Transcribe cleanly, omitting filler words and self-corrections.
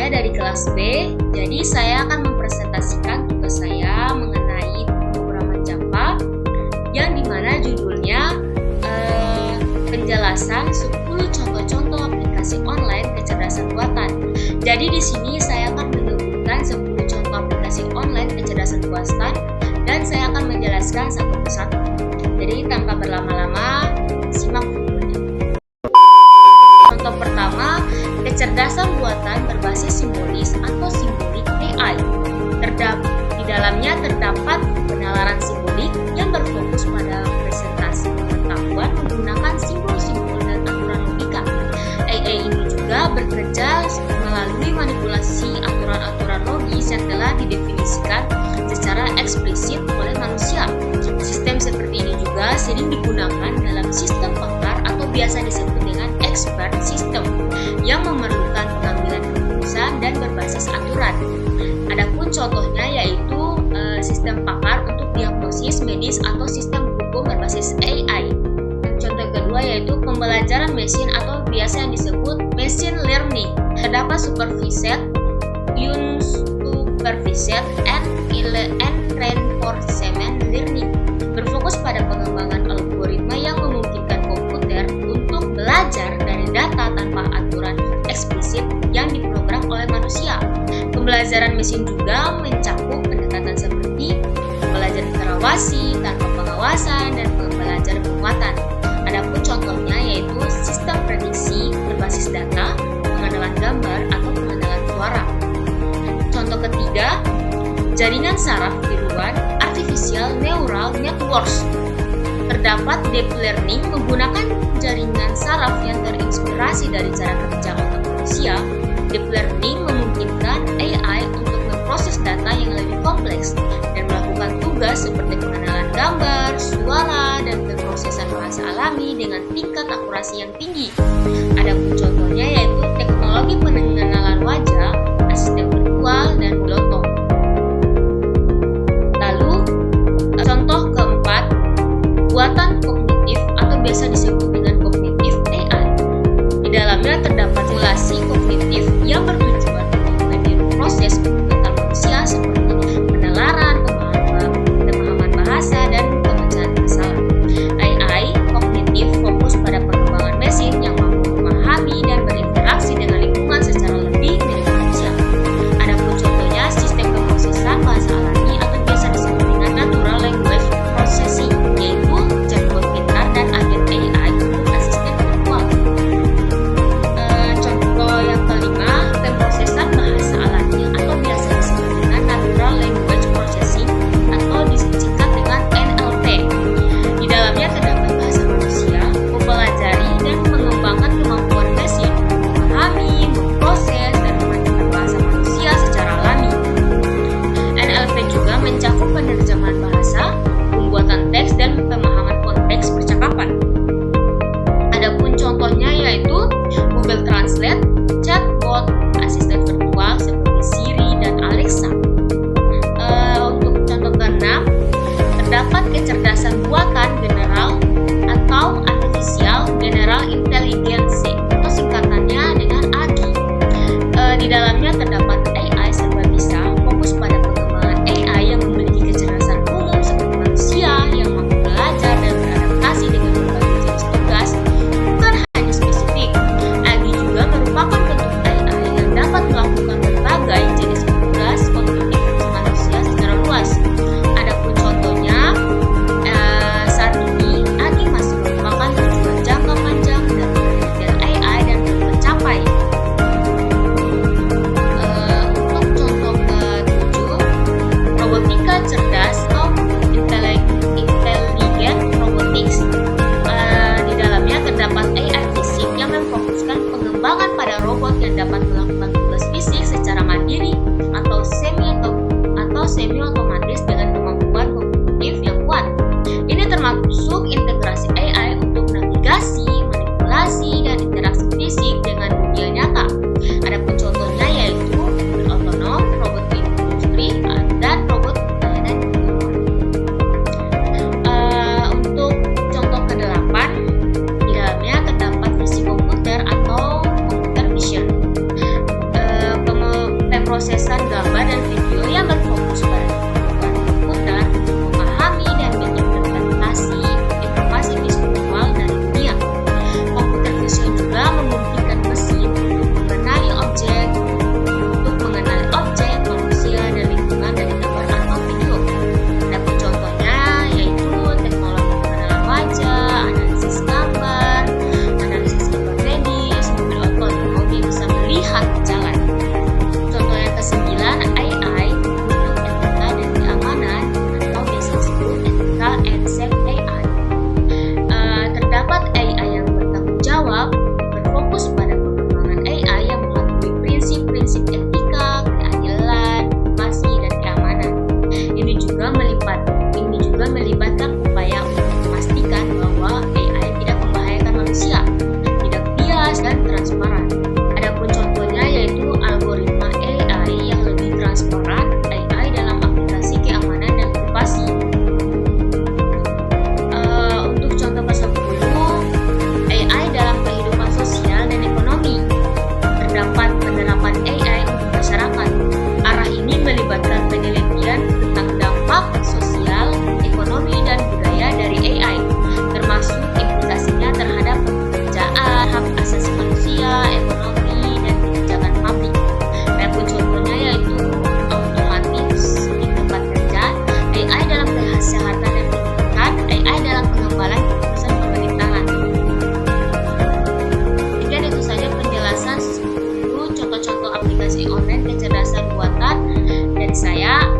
saya dari kelas B, jadi saya akan mempresentasikan tugas saya mengenai pemrograman Java yang dimana judulnya penjelasan 10 contoh-contoh aplikasi online kecerdasan buatan. Jadi di sini saya akan menyebutkan 10 contoh aplikasi online kecerdasan buatan dan saya akan menjelaskan satu persatu. Jadi tanpa berlama-lama, simak videonya. Contoh pertama, kecerdasan buatan berbasis simbolis atau simbolik AI. Di dalamnya terdapat penalaran simbolik yang berfokus pada presentasi pengetahuan menggunakan simbol-simbol dan aturan logika. AI ini juga bekerja melalui manipulasi aturan-aturan logis yang telah didefinisikan secara eksplisit oleh manusia. Sistem seperti ini juga sering digunakan dalam sistem pakar atau biasa disebut dengan expert system yang memerlukan pengambilan keputusan dan berbasis aturan. Adapun contohnya yaitu sistem pakar untuk diagnosis medis atau sistem hukum berbasis AI. Contoh kedua yaitu pembelajaran mesin atau biasa yang disebut machine learning. Terdapat supervised, unsupervised, and reinforcement learning. Berfokus pada pengembangan algoritma yang memungkinkan komputer untuk belajar dari data tanpa aturan eksplisit yang diprogram oleh manusia. Pembelajaran mesin juga mencakup pendekatan seperti pembelajaran terawasi, tanpa pengawasan, dan pembelajaran penguatan. Adapun contohnya yaitu sistem prediksi berbasis data, pengenalan gambar, atau pengenalan suara. Contoh ketiga, jaringan saraf tiruan artificial neural networks. Terdapat deep learning menggunakan jaringan saraf yang terinspirasi dari cara kerja otak manusia. Deep learning memungkinkan AI untuk memproses data yang lebih kompleks dan melakukan tugas seperti pengenalan gambar, suara, dan pemrosesan bahasa alami dengan tingkat akurasi yang tinggi. Adapun contohnya yaitu teknologi pengenalan wajah, asisten virtual, dan holotom. Lalu, contoh keempat, buatan kognitif atau biasa disebut dengan kognitif AI. Di dalamnya terdapat simulasi kognitif yang bertujuan untuk meniru proses penglihatan manusia seperti penalaran, pemahaman bahasa, dan pemecahan masalah. AI kognitif fokus pada pengembangan mesin yang mampu memahami dan berinteraksi dengan lingkungan secara lebih mirip manusia. Adapun contohnya sistem pemrosesan bahasa alami atau biasa disebut dengan natural language processing, yaitu chatbot pintar dan agen AI untuk asisten virtual. Contoh yang kelima, pemrosesan bahasa alami atau biasa disebut dengan natural language processing atau disingkat dengan NLP. Di dalamnya terdapat bahasa manusia, mempelajari dan mengembangkan kemampuan mesin memahami, memproses, dan mengajarkan bahasa manusia secara alami. NLP juga mencakup penerjemahan bahasa, pembuatan teks, dan pemahaman konteks percakapan. Adapun contohnya yaitu Google Translate, chatbot, asisten virtual seperti Siri dan Alexa. Untuk contoh keenam, terdapat kecerdasan buatan general atau artificial general intelligence atau singkatannya dengan AGI. Di dalamnya terdapat AI serba bisa, fokus pada pengembangan AI yang memiliki kecerdasan umum seperti manusia yang mampu belajar dan beradaptasi dengan berbagai jenis tugas, bukan hanya spesifik. AGI juga merupakan bentuk AI yang dapat melakukan berbagai jenis tugas kognitif manusia secara luas. Adapun contohnya, saat ini AGI masih merupakan tujuan jangka panjang dan penelitian AI dan belum tercapai. prinsip etika, keadilan, privasi, dan keamanan. Ini juga melibatkan upaya untuk memastikan bahwa AI tidak membahayakan manusia, tidak bias, dan transparan. Adapun contohnya yaitu algoritma AI yang lebih transparan, AI dalam aplikasi keamanan dan privasi. Untuk contoh ke-10, AI dalam kehidupan sosial dan ekonomi. Terdapat penerapan AI untuk masyarakat. Arah ini melibatkan penelitian tentang dampak sosial, ekonomi, dan budaya dari AI, termasuk implikasinya terhadap pekerjaan, hak asasi manusia, ekonomi, dan kebijakan publik. Adapun contohnya yaitu otomatis di tempat kerja, AI dalam kesehatan dan pendidikan, AI dalam pengembangan keputusan pemerintahan. Demikian itu saja penjelasan contoh-contoh aplikasi online kecerdasan buatan dari saya.